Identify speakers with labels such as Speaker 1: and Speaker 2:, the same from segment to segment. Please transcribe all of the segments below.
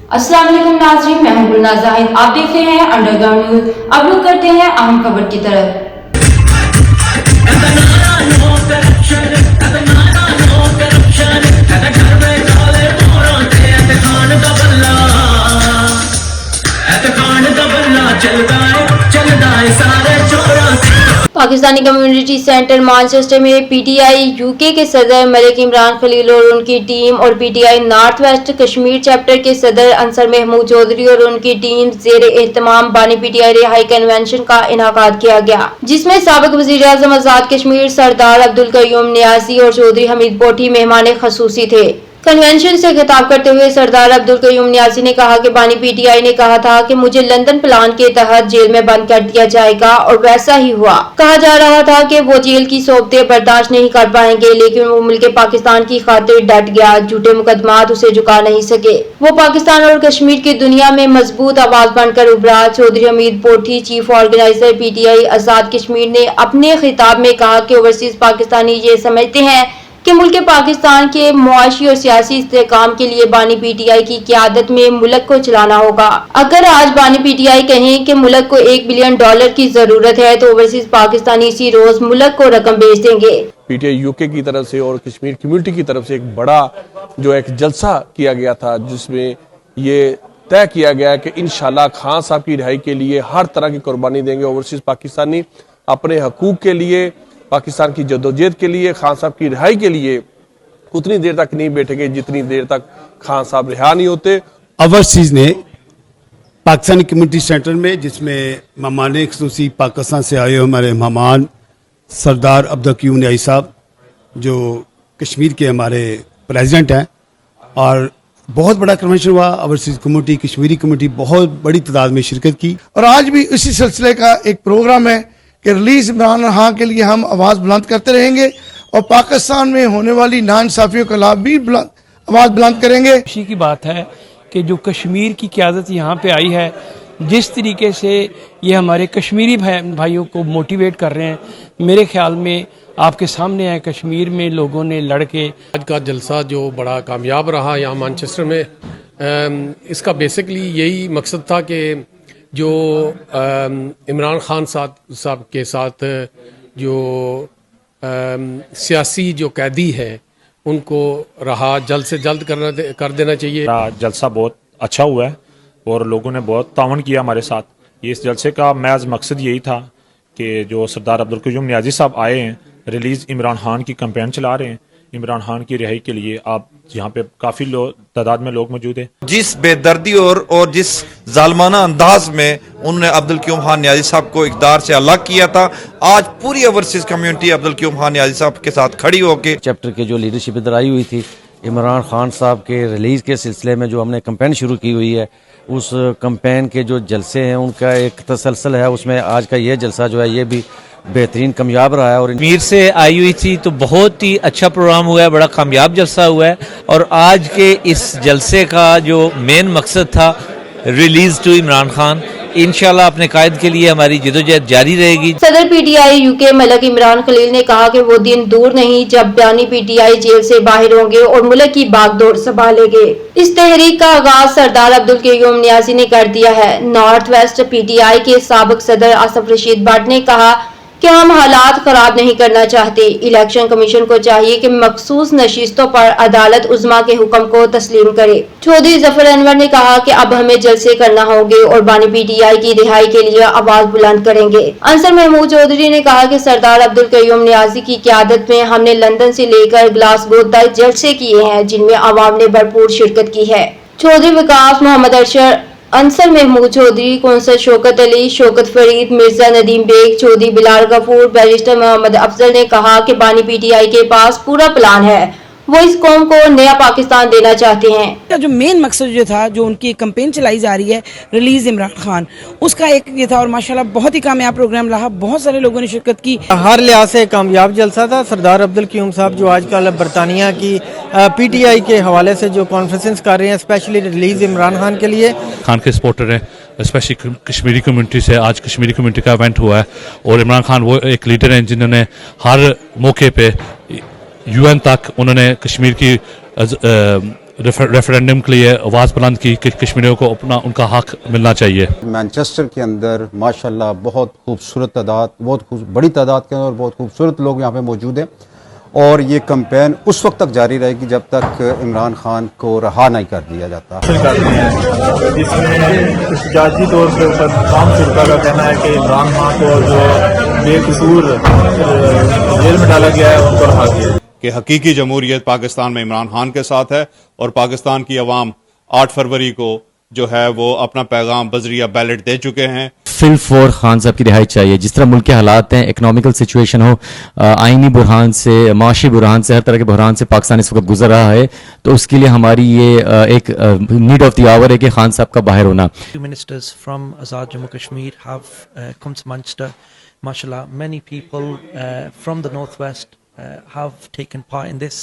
Speaker 1: अस्सलाम वालेकुम नाज़रीन, मैं हूं गुलनाज़ जाहिद। आप देख रहे हैं अंडरग्राउंड न्यूज। अब रुक करते हैं अहम खबर की तरफ। पाकिस्तानी कम्युनिटी सेंटर मैनचेस्टर में पीटीआई यूके के सदर मलिक इमरान खलील और उनकी टीम और PTI north west Kashmir chapter के सदर अंसर महमूद चौधरी और उनकी टीम जेर एहतमाम बानी पीटीआई रिहाई कन्वेंशन का इनाकाद किया गया, जिसमें साबिक वज़ीर-ए-आज़म आज़ाद कश्मीर सरदार अब्दुल कयूम नियाज़ी और चौधरी हमीद बोठी मेहमान खसूसी थे। कन्वेंशन से खिताब करते हुए सरदार अब्दुल कयूम नियाज़ी ने कहा कि बानी पीटीआई ने कहा था कि मुझे लंदन प्लान के तहत जेल में बंद कर दिया जाएगा और वैसा ही हुआ। कहा जा रहा था कि वो जेल की सोबतें बर्दाश्त नहीं कर पाएंगे, लेकिन वो मुल्क पाकिस्तान की खातिर डट गया। झूठे मुकदमात उसे झुका नहीं सके। वो पाकिस्तान और कश्मीर की दुनिया में मजबूत आवाज बनकर उभरा। Chaudhry Hamid Bothi, chief organiser PTI Azad Kashmir, ने अपने खिताब में कहा कि ओवरसीज पाकिस्तानी ये समझते हैं कि मुल्क पाकिस्तान के मुआशी और सियासी इस्तेहकाम के लिए बानी पीटीआई की क़यादत में मुल्क को चलाना होगा। अगर आज बानी पीटीआई कहें कि मुल्क को $1 बिलियन की जरूरत है, तो ओवरसीज पाकिस्तानी इसी रोज मुल्क को रकम भेज देंगे।
Speaker 2: पीटीआई यूके की तरफ से और कश्मीर कम्युनिटी की तरफ से एक बड़ा जो एक जलसा किया गया था, जिसमें ये तय किया गया कि इंशाल्लाह खान साहब की रिहाई के लिए हर तरह की कुर्बानी देंगे। ओवरसीज पाकिस्तानी अपने हकूक के लिए, पाकिस्तान की जदोजहद के लिए, खान साहब की रिहाई के लिए उतनी देर तक नहीं बैठेंगे जितनी देर तक खान साहब रिहा नहीं होते।
Speaker 3: ओवरसीज ने पाकिस्तानी कम्युनिटी सेंटर में, जिसमें मेहमान खसूसी पाकिस्तान से आए हमारे मेहमान सरदार अब्दुल कयूम नियाज़ी साहब, जो कश्मीर के हमारे प्रेसिडेंट हैं, और बहुत बड़ा कन्वेंशन हुआ। ओवरसीज कम्युनिटी, कश्मीरी कम्युनिटी बहुत बड़ी तादाद में शिरकत की।
Speaker 4: और आज भी इसी सिलसिले का एक प्रोग्राम है कि रिलीज इमरान खान के लिए हम आवाज़ बुलंद करते रहेंगे और पाकिस्तान में होने वाली नाइंसाफियों के खिलाफ भी आवाज़ बुलंद करेंगे।
Speaker 5: खुशी की बात है कि जो कश्मीर की क़यादत यहाँ पे आई है, जिस तरीके से ये हमारे कश्मीरी भाइयों को मोटिवेट कर रहे हैं, मेरे ख्याल में आपके सामने है कश्मीर में लोगों ने लड़ के।
Speaker 6: आज का जलसा जो बड़ा कामयाब रहा यहाँ मैनचेस्टर में, इसका बेसिकली यही मकसद था कि जो इमरान खान साहब के साथ जो सियासी जो कैदी है उनको रहा जल्द से जल्द कर देना चाहिए।
Speaker 7: जलसा बहुत अच्छा हुआ है और लोगों ने बहुत तावन किया हमारे साथ। इस जलसे का महज मकसद यही था कि जो सरदार अब्दुल कयूम नियाज़ी साहब आए हैं, रिलीज़ इमरान खान की कैंपेन चला रहे हैं, इमरान खान की रिहाई के लिए। आप यहाँ पे काफ़ी तादाद में लोग मौजूद हैं।
Speaker 8: जिस बेदर्दी और जिस जालमाना अंदाज में उन्होंने अब्दुल कयूम खान नियाज़ी साहब को इक़्तिदार से अलग किया था, आज पूरी ओवरसीज कम्युनिटी अब्दुल कयूम खान नियाज़ी साहब के साथ खड़ी होकर
Speaker 9: चैप्टर के जो लीडरशिप इधर आई हुई थी, इमरान खान साहब के रिलीज़ के सिलसिले में जो हमने कैंपेन शुरू की हुई है, उस कैंपेन के जो जलसे हैं उनका एक तसलसल है। उसमें आज का ये जलसा जो है ये भी बेहतरीन कामयाब रहा है। और
Speaker 10: कश्मीर से आई हुई थी तो बहुत ही अच्छा प्रोग्राम हुआ है, बड़ा कामयाब जलसा हुआ है। और आज के इस जलसे का जो मेन मकसद था, रिलीज टू इमरान खान, इंशाल्लाह अपने कायद के लिए हमारी जदोजहद जारी रहेगी।
Speaker 1: सदर पीटीआई यूके मलिक इमरान खलील ने कहा कि वो दिन दूर नहीं जब बानी पीटीआई जेल से बाहर होंगे और मुल्क की बागडोर संभालेंगे। इस तहरीक का आगाज सरदार अब्दुल कयूम नियाज़ी ने कर दिया है। नॉर्थ वेस्ट पीटीआई के साबिक सदर आसिफ रशीद भट्ट ने कहा कि हम हालात खराब नहीं करना चाहते। इलेक्शन कमीशन को चाहिए कि मखसूस नशिस्तों पर अदालत उज़्मा के हुक्म को तस्लीम करे। चौधरी जफर अनवर ने कहा कि अब हमें जलसे करना होंगे और बानी पीटीआई की रिहाई के लिए आवाज बुलंद करेंगे। अंसर महमूद चौधरी ने कहा कि सरदार अब्दुल कयूम नियाज़ी की क़यादत में हमने लंदन से लेकर ग्लासगो तक जलसे किए हैं, जिनमें आवाम ने भरपूर शिरकत की है। चौधरी विकास मोहम्मद अरशद, अंसर महमूद चौधरी, कौंसल शौकत अली, शौकत फरीद, मिर्जा नदीम बेग, चौधरी बिलाल गफूर, बैरिस्टर मोहम्मद अफजल ने कहा कि बानी पीटीआई के पास पूरा प्लान है। वो इस कौम को नया पाकिस्तान देना चाहते हैं।
Speaker 11: जो मेन मकसद जो था, जो उनकी कैंपेन चलाई जा रही है रिलीज इमरान खान, उसका एक ये था और माशाल्लाह बहुत ही कामयाब प्रोग्राम रहा। बहुत सारे लोगों ने शिरकत की।
Speaker 12: हर लिहाज से कामयाब जलसा था। सरदार अब्दुल कयूम साहब जो आजकल बरतानिया की पीटीआई के हवाले से जो कॉन्फ्रेंस कर रहे हैं, स्पेशली रिलीज इमरान खान के लिए,
Speaker 13: खान के सपोर्टर हैं, स्पेशली कश्मीरी कम्युनिटी से। आज कश्मीरी कम्युनिटी का इवेंट हुआ है और इमरान खान वो एक लीडर हैं जिन्होंने हर मौके पे UN तक उन्होंने कश्मीर की रेफरेंडम के लिए आवाज़ बुलंद की कि कश्मीरियों को अपना उनका हक मिलना चाहिए।
Speaker 14: मैनचेस्टर के अंदर माशाल्लाह बहुत खूबसूरत तादाद, बड़ी तादाद के अंदर बहुत खूबसूरत लोग यहाँ पे मौजूद हैं और ये कैंपेन उस वक्त तक जारी रहेगी जब तक इमरान खान को रहा नहीं कर दिया जाता।
Speaker 15: जिसमें इस्तिजाजी तौर पर तमाम फिरका का कहना है कि इमरान खान को जो बेकसूर जेल में डाला गया है उनको रहा गया
Speaker 16: कि हकीकी जमहूरियत पाकिस्तान में इमरान खान के साथ है और पाकिस्तान की अवाम 8 फरवरी को जो है वो अपना पैगाम बजरिया बैलेट दे चुके हैं।
Speaker 17: फिल फॉर खान साहब की रिहाई चाहिए। जिस तरह मुल्क के हालात हैं, इकोनॉमिकल सिचुएशन हो, आइनी बुरहान से, माशी बुरहान से, हर तरह के बुरहान से पाकिस्तान इस वक्त गुजर रहा है, तो उसके लिए हमारी ये एक नीड ऑफ द आवर है कि खान साहब का बाहर होना।
Speaker 18: Ministers from Azad Jammu Kashmir have come to Manchester. Mashallah, many people from the northwest have taken part in this.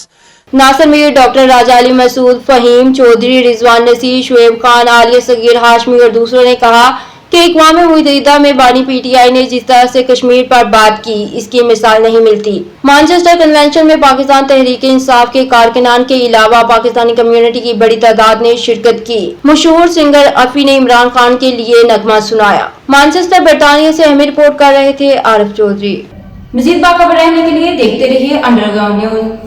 Speaker 1: Nasir Mir, doctor Raja Ali Masood, Fahim Chaudhry, Rizwan Naseer, Shoaib Khan, Aliya Sagheer Hashmi और दूसरों ने कहा कि अक़वाम मुत्तहिदा में बानी पीटीआई ने जिस तरह से कश्मीर पर बात की, इसकी मिसाल नहीं मिलती। मैनचेस्टर कन्वेंशन में पाकिस्तान तहरीक इंसाफ के कारकुनान के अलावा पाकिस्तानी कम्युनिटी की बड़ी तादाद ने शिरकत की। मशहूर सिंगर अफी ने इमरान खान के लिए नगमा सुनाया। मैनचेस्टर बरतानिया से अहम रिपोर्ट कर रहे थे आरिफ चौधरी। मज़ीद बाखबर रहने के लिए देखते रहिए अंडरग्राउंड न्यूज़।